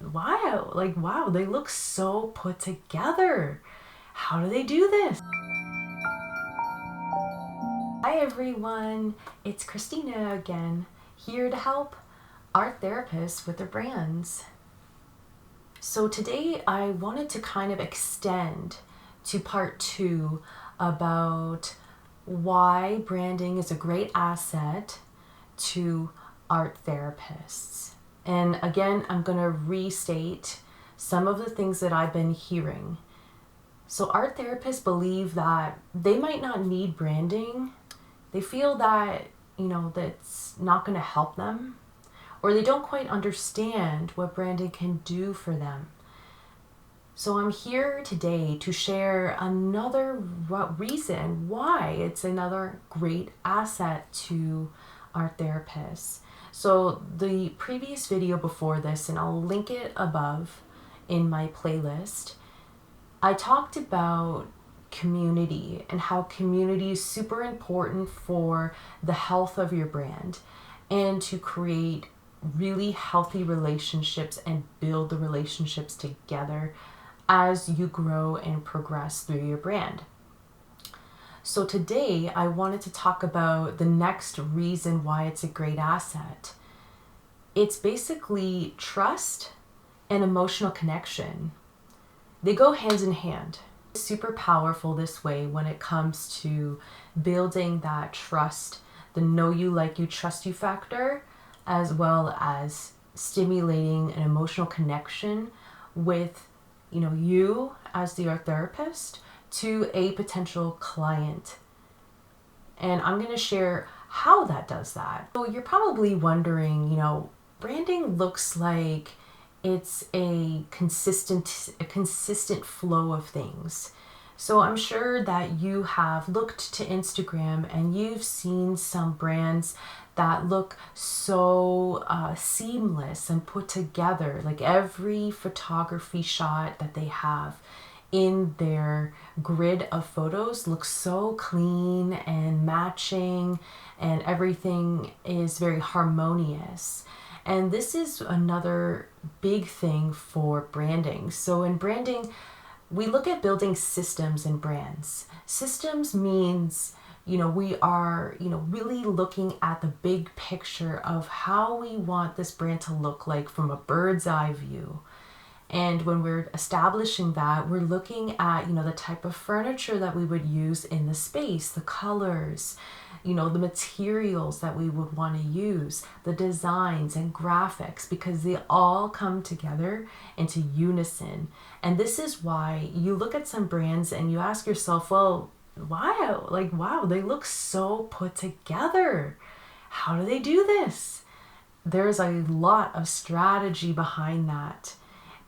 wow, they look so put together. How do they do this? Hi everyone, it's Christina again, here to help art therapists with their brands. So today I wanted to kind of extend to part 2 about why branding is a great asset to art therapists. And again, I'm going to restate some of the things that I've been hearing. So art therapists believe that they might not need branding. They feel that, that's not going to help them, or they don't quite understand what branding can do for them. So I'm here today to share another reason why it's another great asset to art therapists. So the previous video before this, and I'll link it above in my playlist, I talked about community and how community is super important for the health of your brand and to create really healthy relationships and build the relationships together as you grow and progress through your brand. So today I wanted to talk about the next reason why it's a great asset. It's basically trust and emotional connection. They go hand in hand. It's super powerful this way when it comes to building that trust, the know you, like you, trust you factor, as well as stimulating an emotional connection with, you as the art therapist to a potential client. And I'm going to share how that does that. So you're probably wondering, branding looks like it's a consistent flow of things. So I'm sure that you have looked to Instagram and you've seen some brands that look so seamless and put together, like every photography shot that they have in their grid of photos looks so clean and matching, and everything is very harmonious. And this is another big thing for branding. So in branding, we look at building systems and brands. Systems means, we are, really looking at the big picture of how we want this brand to look like from a bird's eye view. And when we're establishing that, we're looking at, the type of furniture that we would use in the space, the colors, the materials that we would want to use, the designs and graphics, because they all come together into unison. And this is why you look at some brands and you ask yourself, well, wow, they look so put together. How do they do this? There's a lot of strategy behind that.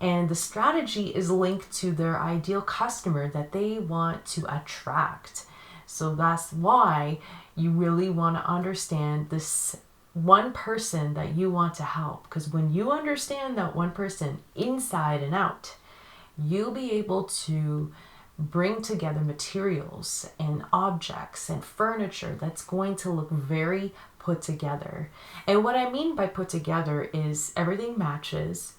And the strategy is linked to their ideal customer that they want to attract. So that's why you really want to understand this one person that you want to help. Because when you understand that one person inside and out, you'll be able to bring together materials and objects and furniture that's going to look very put together. And what I mean by put together is everything matches.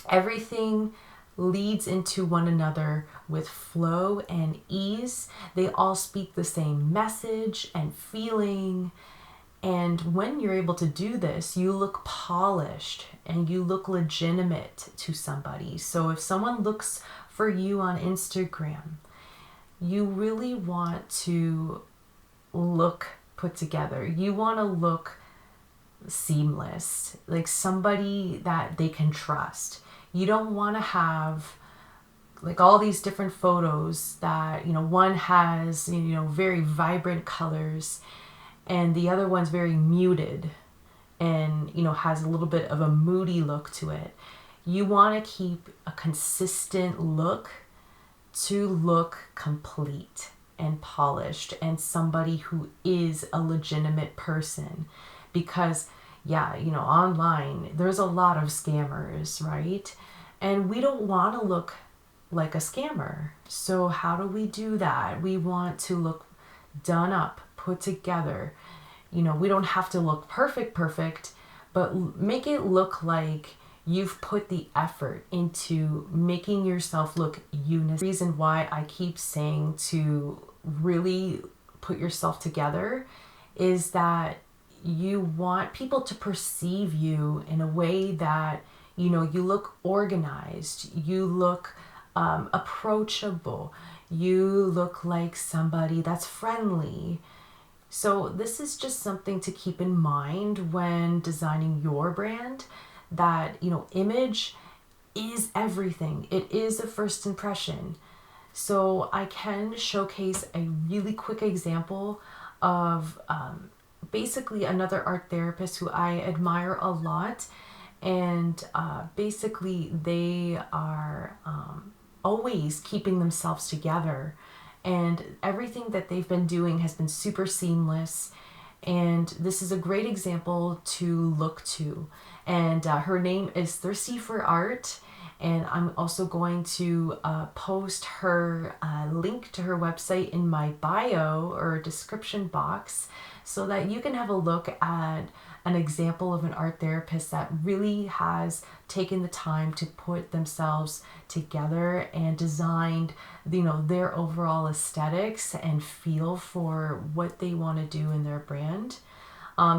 Everything leads into one another with flow and ease. They all speak the same message and feeling. And when you're able to do this, you look polished and you look legitimate to somebody. So if someone looks for you on Instagram, you really want to look put together. You want to look seamless, like somebody that they can trust. You don't want to have like all these different photos that, one has, very vibrant colors and the other one's very muted and, has a little bit of a moody look to it. You want to keep a consistent look to look complete and polished and somebody who is a legitimate person. Because online, there's a lot of scammers, right? And we don't want to look like a scammer. So how do we do that? We want to look done up, put together. We don't have to look perfect, but make it look like you've put the effort into making yourself look unique. The reason why I keep saying to really put yourself together is that you want people to perceive you in a way that, you know, you look organized, you look approachable, you look like somebody that's friendly. So this is just something to keep in mind when designing your brand, that, you know, image is everything. It is a first impression. So I can showcase a really quick example of basically another art therapist who I admire a lot. And basically they are always keeping themselves together. And everything that they've been doing has been super seamless. And this is a great example to look to. And her name is Thirsty for Art. And I'm also going to post her link to her website in my bio or description box, so that you can have a look at an example of an art therapist that really has taken the time to put themselves together and designed, you know, their overall aesthetics and feel for what they want to do in their brand.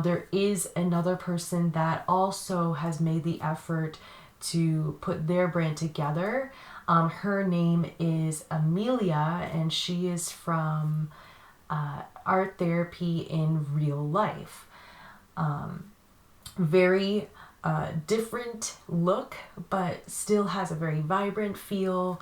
There is another person that also has made the effort to put their brand together. Her name is Amelia, and she is from Art Therapy in Real Life. Very different look, but still has a very vibrant feel,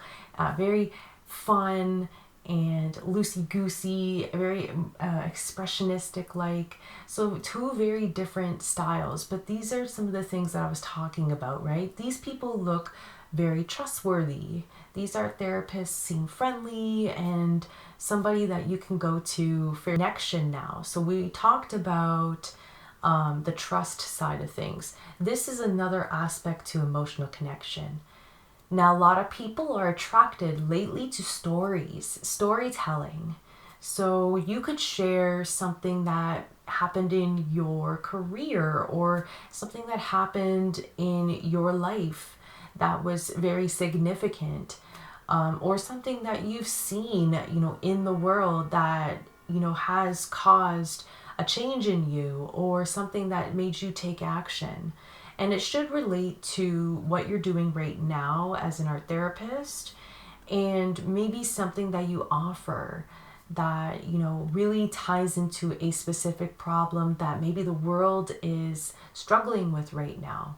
very fun and loosey-goosey, very expressionistic like. So two very different styles, but these are some of the things that I was talking about, right? These people look very trustworthy. These art therapists seem friendly and somebody that you can go to for connection now. So we talked about the trust side of things. This is another aspect to emotional connection. Now, a lot of people are attracted lately to storytelling. So you could share something that happened in your career or something that happened in your life that was very significant, or something that you've seen, you know, in the world that, you know, has caused a change in you, or something that made you take action. And it should relate to what you're doing right now as an art therapist, and maybe something that you offer that, you know, really ties into a specific problem that maybe the world is struggling with right now.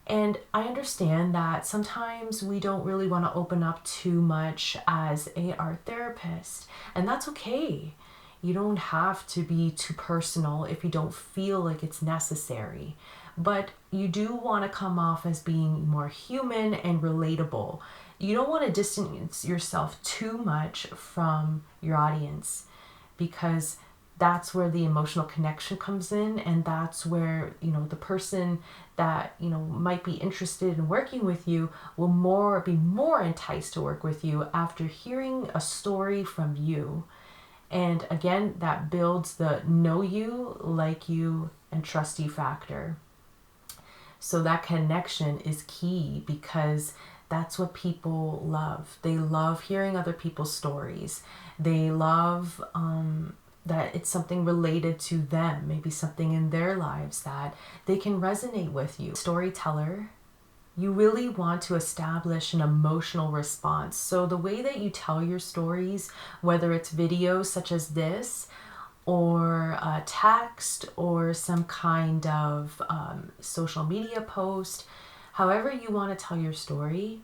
And I understand that sometimes we don't really want to open up too much as a art therapist, and that's okay. You don't have to be too personal if you don't feel like it's necessary. But you do want to come off as being more human and relatable. You don't want to distance yourself too much from your audience, because that's where the emotional connection comes in, and that's where, you know, the person that, you know, might be interested in working with you will be more enticed to work with you after hearing a story from you. And again, that builds the know you, like you, and trust you factor. So that connection is key, because that's what people love. They love hearing other people's stories. They love that it's something related to them, maybe something in their lives that they can resonate with you. Storyteller, you really want to establish an emotional response. So the way that you tell your stories, whether it's videos such as this, or text, or some kind of social media post, however you want to tell your story,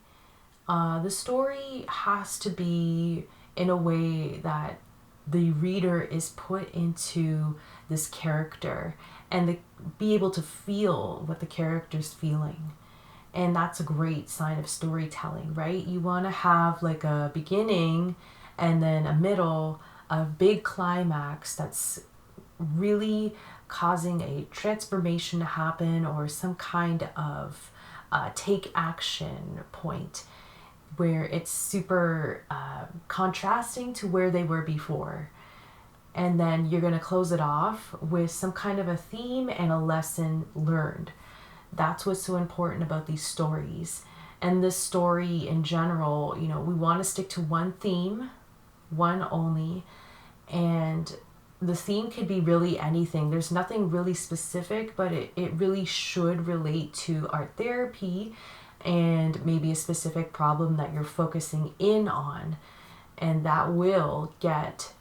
the story has to be in a way that the reader is put into this character, and be able to feel what the character's feeling. And that's a great sign of storytelling, right? You want to have like a beginning and then a middle, a big climax that's really causing a transformation to happen, or some kind of take action point where it's super contrasting to where they were before. And then you're going to close it off with some kind of a theme and a lesson learned. That's what's so important about these stories. And this story in general, we want to stick to one theme, one only, and the theme could be really anything. There's nothing really specific, but it really should relate to art therapy and maybe a specific problem that you're focusing in on. And that will get,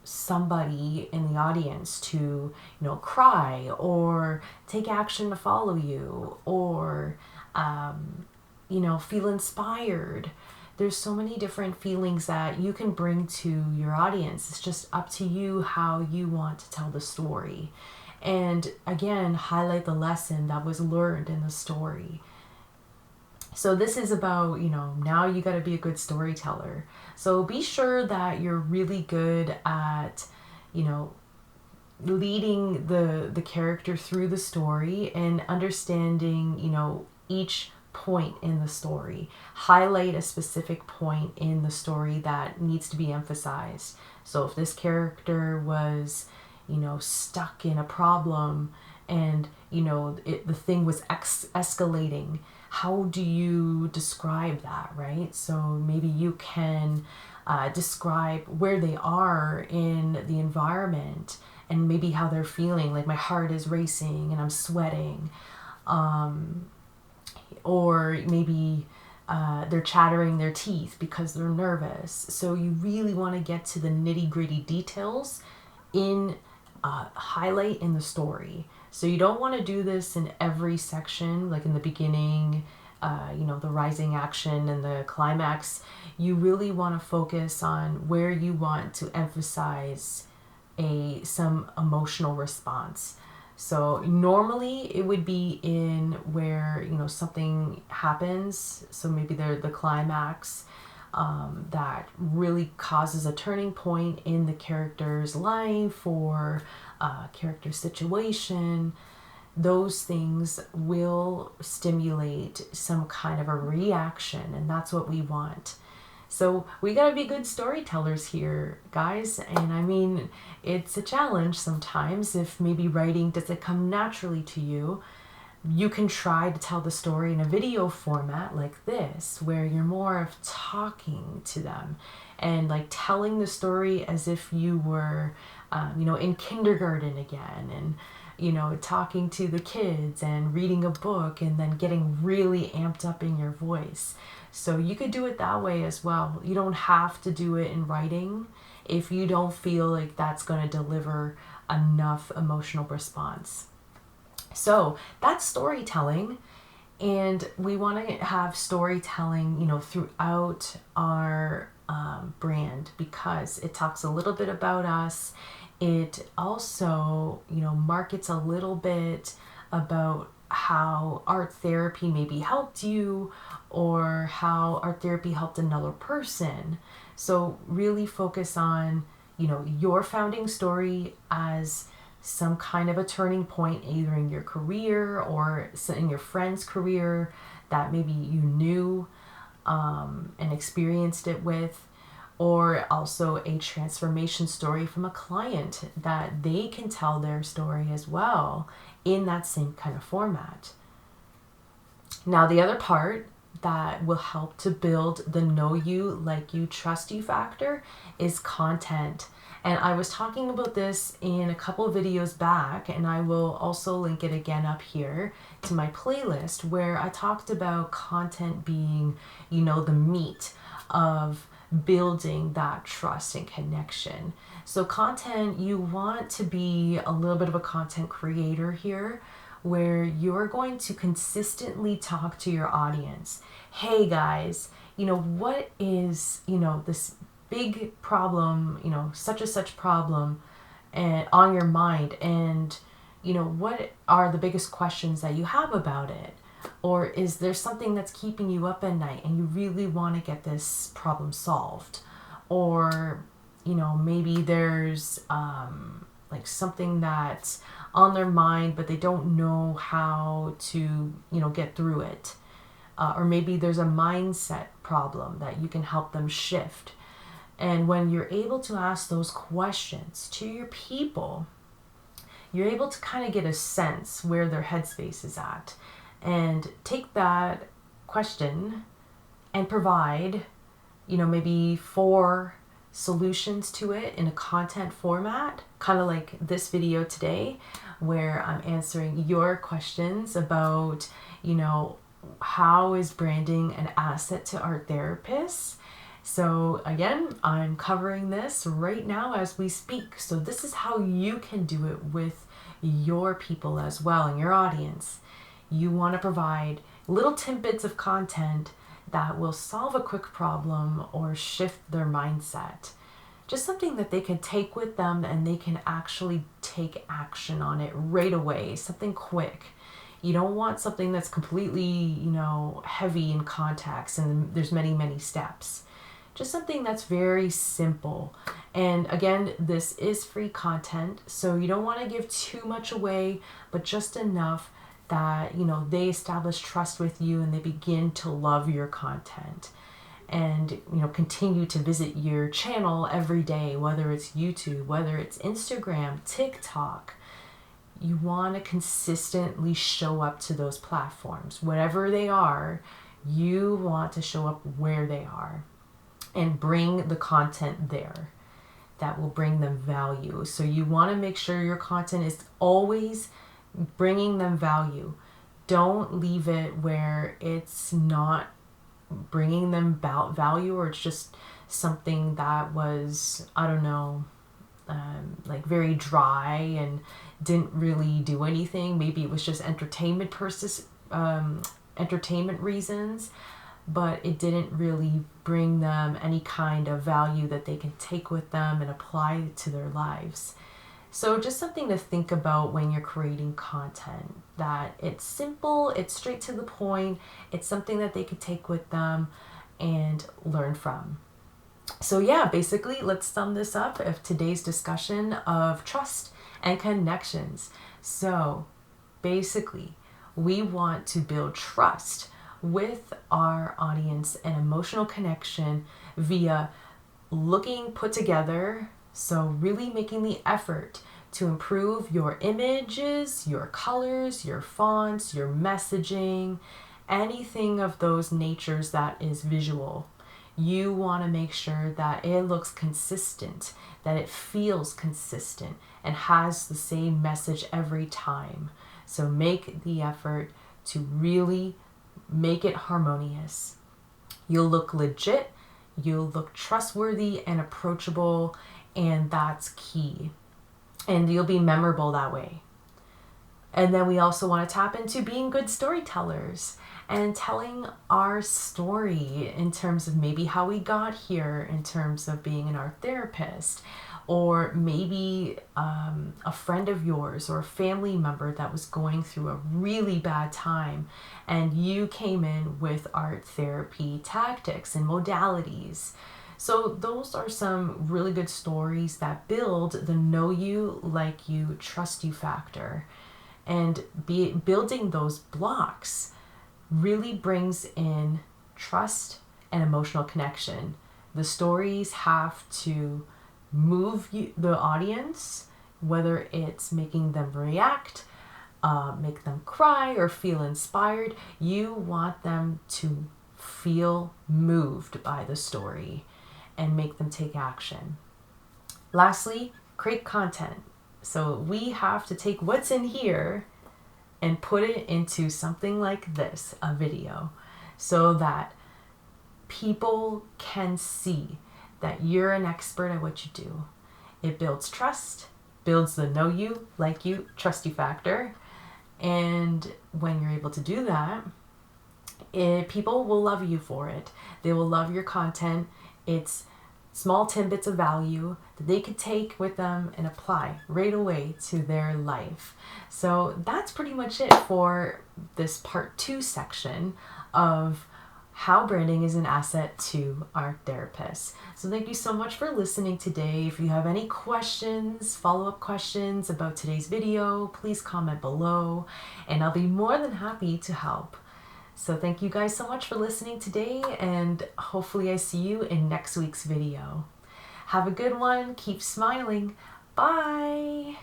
somebody in the audience to, cry or take action to follow you or, feel inspired. There's so many different feelings that you can bring to your audience. It's just up to you how you want to tell the story. And again, highlight the lesson that was learned in the story. So this is about, now you got to be a good storyteller. So be sure that you're really good at, leading the character through the story and understanding, each point in the story. Highlight a specific point in the story that needs to be emphasized. So if this character was, stuck in a problem and, the thing was escalating, how do you describe that, right? So maybe you can describe where they are in the environment and maybe how they're feeling, like my heart is racing and I'm sweating. Or maybe they're chattering their teeth because they're nervous. So you really want to get to the nitty-gritty details in highlight in the story. So you don't want to do this in every section, like in the beginning, the rising action and the climax. You really want to focus on where you want to emphasize some emotional response. So normally it would be in where, something happens. So maybe the climax that really causes a turning point in the character's life or character situation. Those things will stimulate some kind of a reaction, and that's what we want. So we gotta be good storytellers here, guys. And I mean, it's a challenge sometimes if maybe writing doesn't come naturally to you. You can try to tell the story in a video format like this, where you're more of talking to them and like telling the story as if you were, in kindergarten again, and talking to the kids and reading a book and then getting really amped up in your voice. So you could do it that way as well. You don't have to do it in writing if you don't feel like that's going to deliver enough emotional response. So that's storytelling, and we want to have storytelling, throughout our brand, because it talks a little bit about us. It also, markets a little bit about how art therapy maybe helped you or how art therapy helped another person. So really focus on, your founding story as some kind of a turning point, either in your career or in your friend's career that maybe you knew and experienced it with, or also a transformation story from a client that they can tell their story as well in that same kind of format. Now, the other part that will help to build the know you, like you, trust you factor is content. And I was talking about this in a couple of videos back, and I will also link it again up here to my playlist, where I talked about content being, the meat of building that trust and connection. So content, you want to be a little bit of a content creator here, where you're going to consistently talk to your audience. Hey guys, what is, this big problem, such and such problem and on your mind, and what are the biggest questions that you have about it? Or is there something that's keeping you up at night and you really want to get this problem solved? Or, maybe there's like something that's on their mind, but they don't know how to, get through it. Or maybe there's a mindset problem that you can help them shift. And when you're able to ask those questions to your people, you're able to kind of get a sense where their headspace is at and take that question and provide, maybe 4 solutions to it in a content format, kind of like this video today, where I'm answering your questions about, how is branding an asset to art therapists? So again, I'm covering this right now as we speak. So this is how you can do it with your people as well and your audience. You want to provide little tidbits of content that will solve a quick problem or shift their mindset. Just something that they can take with them and they can actually take action on it right away, something quick. You don't want something that's completely, heavy in context and there's many, many steps. Just something that's very simple. And again, this is free content, so you don't want to give too much away, but just enough that, they establish trust with you and they begin to love your content. And, continue to visit your channel every day, whether it's YouTube, whether it's Instagram, TikTok. You want to consistently show up to those platforms. Whatever they are, you want to show up where they are and bring the content there that will bring them value. So you want to make sure your content is always bringing them value. Don't leave it where it's not bringing them value, or it's just something that was, like very dry and didn't really do anything. Maybe it was just entertainment reasons, but it didn't really bring them any kind of value that they can take with them and apply to their lives. So just something to think about when you're creating content, that it's simple, it's straight to the point, it's something that they could take with them and learn from. So yeah, basically, let's sum this up of today's discussion of trust and connections. So basically, we want to build trust with our audience and emotional connection via looking put together. So really making the effort to improve your images, your colors, your fonts, your messaging, anything of those natures that is visual. You want to make sure that it looks consistent, that it feels consistent and has the same message every time. So make the effort to really make it harmonious. You'll look legit, you'll look trustworthy and approachable, and that's key. And you'll be memorable that way. And then we also want to tap into being good storytellers and telling our story in terms of maybe how we got here, in terms of being an art therapist, or maybe a friend of yours or a family member that was going through a really bad time and you came in with art therapy tactics and modalities. So those are some really good stories that build the know you, like you, trust you factor. And building those blocks really brings in trust and emotional connection. The stories have to move the audience, whether it's making them react, make them cry, or feel inspired. You want them to feel moved by the story and make them take action. Lastly, create content. So we have to take what's in here and put it into something like this, a video, so that people can see that you're an expert at what you do. It builds trust, builds the know you, like you, trust you factor. And when you're able to do that, people will love you for it. They will love your content. It's small tidbits of value that they could take with them and apply right away to their life. So that's pretty much it for this part 2 section of how branding is an asset to art therapists. So thank you so much for listening today. If you have any questions, follow-up questions about today's video, please comment below and I'll be more than happy to help. So thank you guys so much for listening today, and hopefully I see you in next week's video. Have a good one. Keep smiling. Bye.